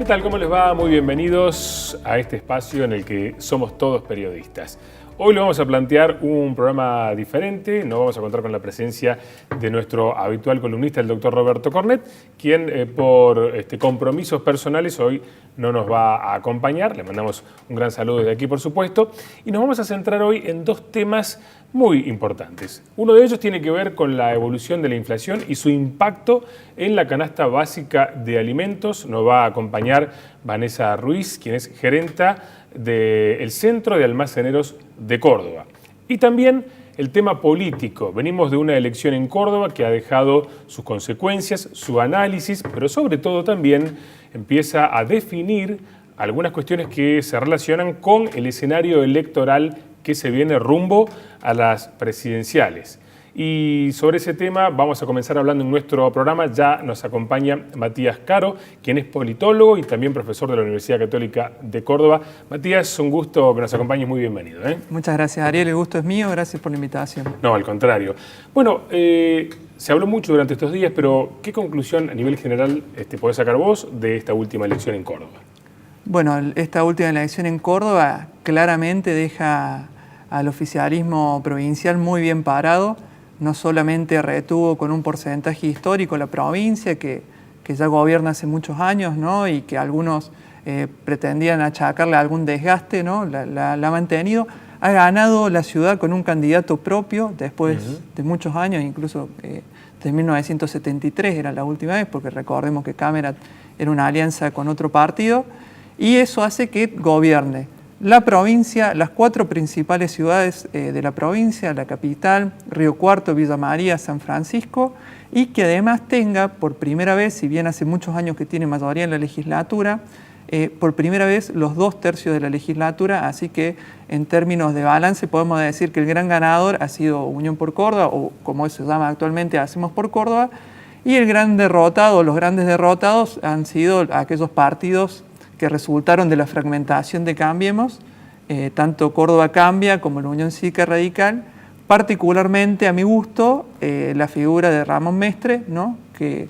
¿Qué tal? ¿Cómo les va? Muy bienvenidos a este espacio en el que somos todos periodistas. Hoy le vamos a plantear un programa diferente. No vamos a contar con la presencia de nuestro habitual columnista, el doctor Roberto Cornet, quien por compromisos personales hoy no nos va a acompañar. Le mandamos un gran saludo desde aquí, por supuesto. Y nos vamos a centrar hoy en dos temas muy importantes. Uno de ellos tiene que ver con la evolución de la inflación y su impacto en la canasta básica de alimentos. Nos va a acompañar Vanessa Ruiz, quien es gerenta del Centro de Almaceneros de Córdoba. Y también el tema político. Venimos de una elección en Córdoba que ha dejado sus consecuencias, su análisis, pero sobre todo también empieza a definir algunas cuestiones que se relacionan con el escenario electoral que se viene rumbo a las presidenciales. Y sobre ese tema vamos a comenzar hablando en nuestro programa. Ya nos acompaña Matías Caro, quien es politólogo y también profesor de la Universidad Católica de Córdoba. Matías, un gusto que nos acompañes, muy bienvenido. Muchas gracias, Ariel, el gusto es mío, gracias por la invitación. No, al contrario. Bueno, se habló mucho durante estos días, pero ¿qué conclusión a nivel general podés sacar vos de esta última elección en Córdoba? Bueno, esta última elección en Córdoba claramente deja al oficialismo provincial muy bien parado. No solamente retuvo con un porcentaje histórico la provincia, que ya gobierna hace muchos años, ¿no? Y que algunos pretendían achacarle algún desgaste, ¿no? La ha mantenido. Ha ganado la ciudad con un candidato propio después de muchos años, incluso de 1973 era la última vez, porque recordemos que Cámara era una alianza con otro partido, y eso hace que gobierne la provincia, las 4 principales ciudades de la provincia, la capital, Río Cuarto, Villa María, San Francisco, y que además tenga por primera vez, si bien hace muchos años que tiene mayoría en la legislatura, por primera vez los 2/3 de la legislatura, así que en términos de balance podemos decir que el gran ganador ha sido Unión por Córdoba, o como se llama actualmente, Hacemos por Córdoba, y el gran derrotado, los grandes derrotados han sido aquellos partidos que resultaron de la fragmentación de Cambiemos, tanto Córdoba Cambia como la Unión Cívica Radical, particularmente a mi gusto la figura de Ramón Mestre, ¿no? que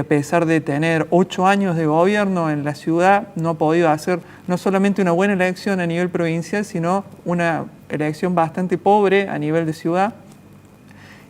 a pesar de tener 8 años de gobierno en la ciudad no ha podido hacer no solamente una buena elección a nivel provincial, sino una elección bastante pobre a nivel de ciudad,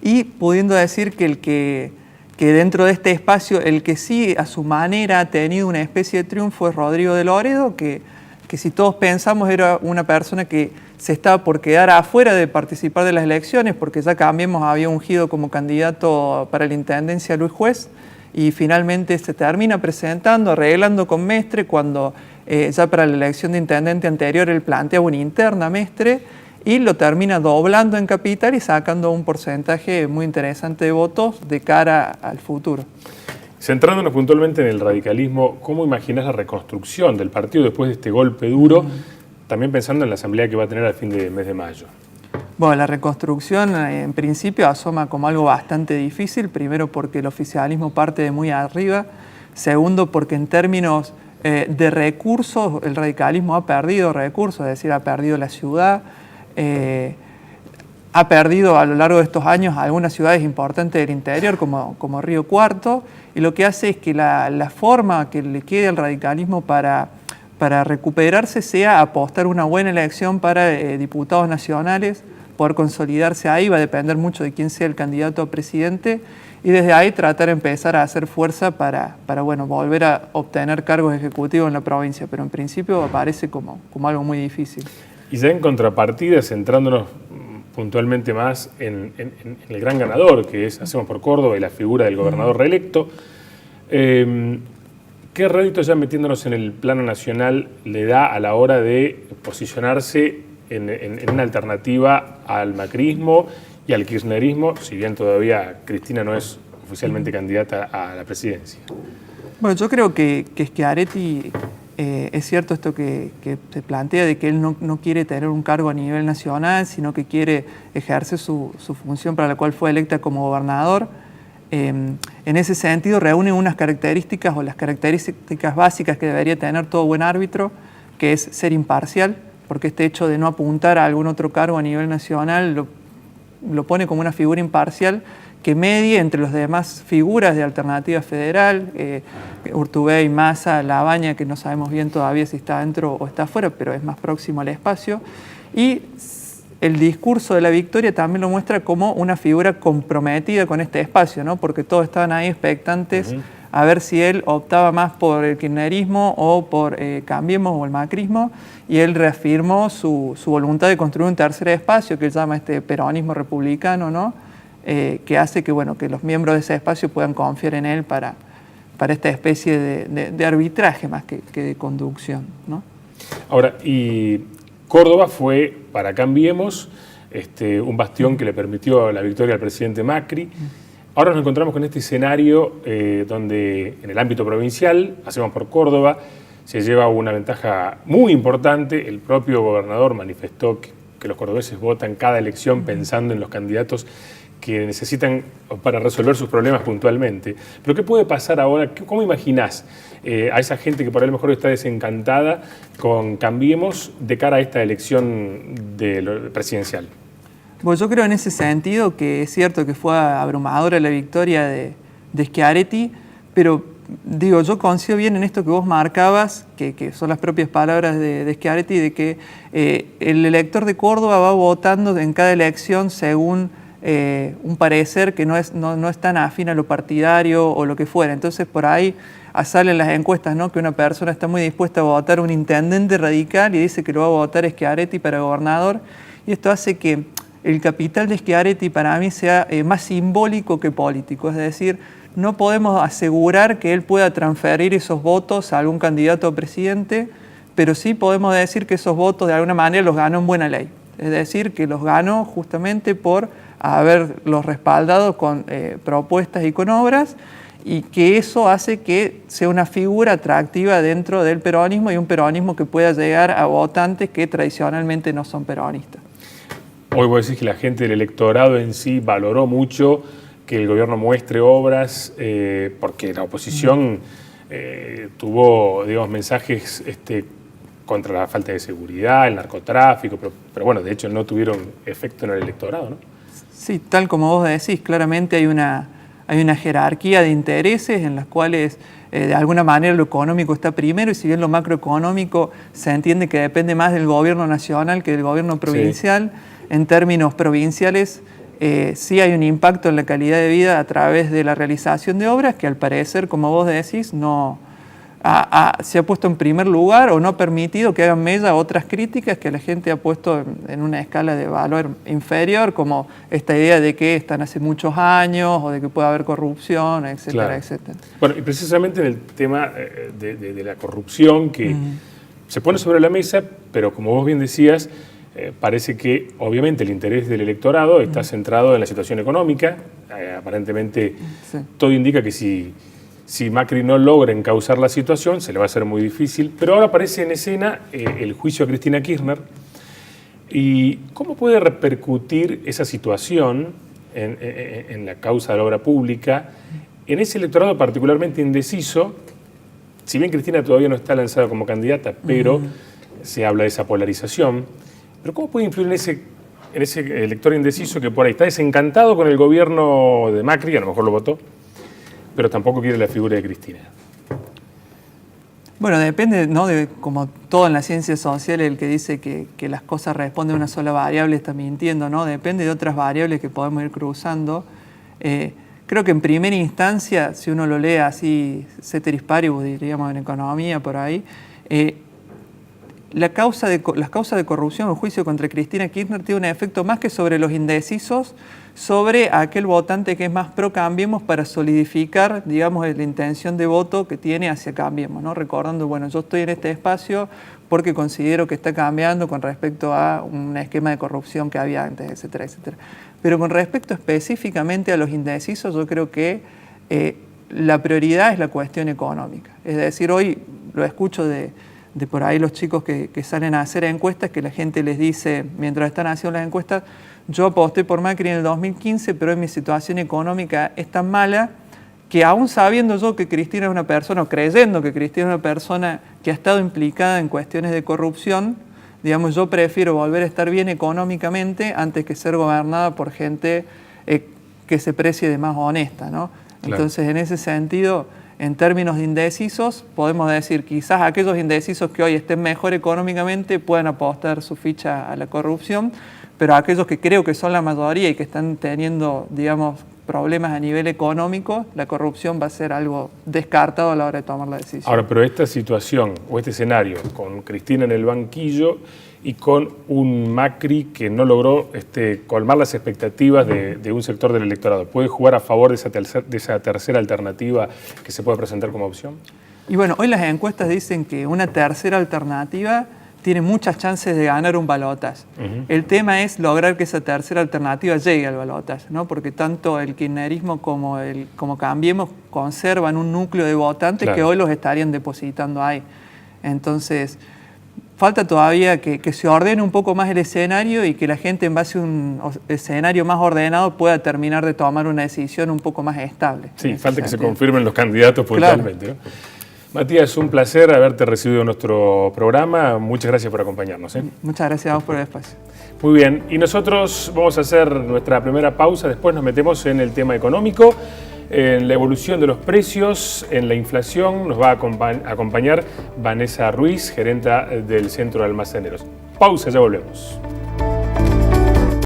y pudiendo decir que dentro de este espacio el que sí a su manera ha tenido una especie de triunfo es Rodrigo de Loredo, que si todos pensamos era una persona que se estaba por quedar afuera de participar de las elecciones, porque ya Cambiemos había ungido como candidato para la intendencia a Luis Juez, y finalmente se termina presentando, arreglando con Mestre, cuando ya para la elección de intendente anterior él planteaba una interna a Mestre, y lo termina doblando en capital y sacando un porcentaje muy interesante de votos de cara al futuro. Centrándonos puntualmente en el radicalismo, ¿cómo imaginas la reconstrucción del partido después de este golpe duro, también pensando en la asamblea que va a tener al fin del mes de mayo? Bueno, la reconstrucción en principio asoma como algo bastante difícil, primero porque el oficialismo parte de muy arriba, segundo porque en términos de recursos el radicalismo ha perdido recursos, es decir, ha perdido la ciudad, ha perdido a lo largo de estos años algunas ciudades importantes del interior como Río Cuarto, y lo que hace es que la forma que le quede al radicalismo para recuperarse sea apostar una buena elección para diputados nacionales, poder consolidarse ahí, va a depender mucho de quién sea el candidato a presidente, y desde ahí tratar de empezar a hacer fuerza para volver a obtener cargos ejecutivos en la provincia, pero en principio aparece como algo muy difícil. Y ya en contrapartida, centrándonos puntualmente más en el gran ganador, que es Hacemos por Córdoba y la figura del gobernador reelecto, ¿qué rédito, ya metiéndonos en el plano nacional, le da a la hora de posicionarse en una alternativa al macrismo y al kirchnerismo, si bien todavía Cristina no es oficialmente candidata a la presidencia? Bueno, yo creo que Schiaretti, es cierto esto que se plantea de que él no quiere tener un cargo a nivel nacional, sino que quiere ejercer su función para la cual fue electa como gobernador. En ese sentido reúne unas características o las características básicas que debería tener todo buen árbitro, que es ser imparcial, porque este hecho de no apuntar a algún otro cargo a nivel nacional lo pone como una figura imparcial que medie entre las demás figuras de Alternativa Federal, Urtubey, Massa, Labaña, que no sabemos bien todavía si está dentro o está afuera, pero es más próximo al espacio, y el discurso de la victoria también lo muestra como una figura comprometida con este espacio, ¿no? Porque todos estaban ahí expectantes a ver si él optaba más por el kirchnerismo o por Cambiemos o el macrismo, y él reafirmó su voluntad de construir un tercer espacio que él llama peronismo republicano, ¿no? Que hace que, bueno, que los miembros de ese espacio puedan confiar en él para esta especie de arbitraje más que de conducción, ¿no? Ahora, y Córdoba fue, para Cambiemos, un bastión que le permitió la victoria al presidente Macri. Ahora nos encontramos con este escenario donde en el ámbito provincial, Hacemos por Córdoba, se lleva una ventaja muy importante. El propio gobernador manifestó que los cordobeses votan cada elección pensando en los candidatos que necesitan para resolver sus problemas puntualmente. Pero ¿qué puede pasar ahora? ¿Cómo imaginás a esa gente que por ahí a lo mejor está desencantada con Cambiemos de cara a esta elección presidencial? Bueno, yo creo en ese sentido que es cierto que fue abrumadora la victoria de Schiaretti, pero digo, yo coincido bien en esto que vos marcabas, que son las propias palabras de Schiaretti, de que el elector de Córdoba va votando en cada elección según un parecer que no es tan afín a lo partidario o lo que fuera. Entonces por ahí salen las encuestas, ¿no? Que una persona está muy dispuesta a votar un intendente radical y dice que lo va a votar Schiaretti para gobernador, y esto hace que el capital de Schiaretti para mí sea más simbólico que político, es decir, no podemos asegurar que él pueda transferir esos votos a algún candidato a presidente, pero sí podemos decir que esos votos de alguna manera los ganó en buena ley, es decir, que los ganó justamente por haberlos respaldado con propuestas y con obras, y que eso hace que sea una figura atractiva dentro del peronismo y un peronismo que pueda llegar a votantes que tradicionalmente no son peronistas. Hoy vos decís que la gente del electorado en sí valoró mucho que el gobierno muestre obras, porque la oposición tuvo, digamos, mensajes contra la falta de seguridad, el narcotráfico, pero bueno, de hecho no tuvieron efecto en el electorado, ¿no? Sí, tal como vos decís, claramente hay una jerarquía de intereses en las cuales de alguna manera lo económico está primero, y si bien lo macroeconómico se entiende que depende más del gobierno nacional que del gobierno provincial, sí. En términos provinciales sí hay un impacto en la calidad de vida a través de la realización de obras que al parecer, como vos decís, no se ha puesto en primer lugar o no ha permitido que hagan mella otras críticas que la gente ha puesto en una escala de valor inferior, como esta idea de que están hace muchos años o de que puede haber corrupción, etcétera, claro. Etcétera. Bueno, y precisamente en el tema de la corrupción que se pone sobre la mesa, pero como vos bien decías, parece que obviamente el interés del electorado está centrado en la situación económica. Aparentemente sí. Todo indica que si Macri no logra encauzar la situación, se le va a hacer muy difícil. Pero ahora aparece en escena el juicio a Cristina Kirchner. ¿Y cómo puede repercutir esa situación en la causa de la obra pública, en ese electorado particularmente indeciso? Si bien Cristina todavía no está lanzada como candidata, pero se habla de esa polarización. ¿Pero cómo puede influir en ese elector indeciso que por ahí está desencantado con el gobierno de Macri, a lo mejor lo votó, pero tampoco quiere la figura de Cristina? Bueno, depende, ¿no? De, como todo en la ciencia social, el que dice que las cosas responden a una sola variable está mintiendo, ¿no? Depende de otras variables que podemos ir cruzando. Creo que en primera instancia, si uno lo lee así, ceteris paribus, diríamos en economía, por ahí, las causas de corrupción o juicio contra Cristina Kirchner tiene un efecto más que sobre los indecisos, sobre aquel votante que es más pro Cambiemos para solidificar, digamos, la intención de voto que tiene hacia Cambiemos, ¿no? Recordando, bueno, yo estoy en este espacio porque considero que está cambiando con respecto a un esquema de corrupción que había antes, etcétera, etcétera. Pero con respecto específicamente a los indecisos, yo creo que la prioridad es la cuestión económica. Es decir, hoy lo escucho de por ahí los chicos que salen a hacer encuestas, que la gente les dice, mientras están haciendo las encuestas, yo aposté por Macri en el 2015, pero hoy mi situación económica es tan mala que aún sabiendo yo que Cristina es una persona, o creyendo que Cristina es una persona que ha estado implicada en cuestiones de corrupción, digamos, yo prefiero volver a estar bien económicamente antes que ser gobernada por gente que se precie de más honesta, ¿no? Claro. Entonces, en ese sentido, en términos de indecisos, podemos decir quizás aquellos indecisos que hoy estén mejor económicamente puedan apostar su ficha a la corrupción, pero aquellos que creo que son la mayoría y que están teniendo, digamos, problemas a nivel económico, la corrupción va a ser algo descartado a la hora de tomar la decisión. Ahora, pero esta situación o este escenario con Cristina en el banquillo y con un Macri que no logró colmar las expectativas de un sector del electorado, ¿puede jugar a favor de esa tercera alternativa que se puede presentar como opción? Y bueno, hoy las encuestas dicen que una tercera alternativa tiene muchas chances de ganar un balotaje. El tema es lograr que esa tercera alternativa llegue al balotaje, ¿no? Porque tanto el kirchnerismo como Cambiemos conservan un núcleo de votantes que hoy los estarían depositando ahí. Entonces, falta todavía que se ordene un poco más el escenario y que la gente en base a un escenario más ordenado pueda terminar de tomar una decisión un poco más estable. Sí, falta que se confirmen los candidatos puntualmente, ¿no? Matías, un placer haberte recibido en nuestro programa. Muchas gracias por acompañarnos. Muchas gracias a vos por el espacio. Muy bien, y nosotros vamos a hacer nuestra primera pausa, después nos metemos en el tema económico, en la evolución de los precios, en la inflación. Nos va a acompañar Vanessa Ruiz, gerenta del Centro de Almaceneros. Pausa, ya volvemos.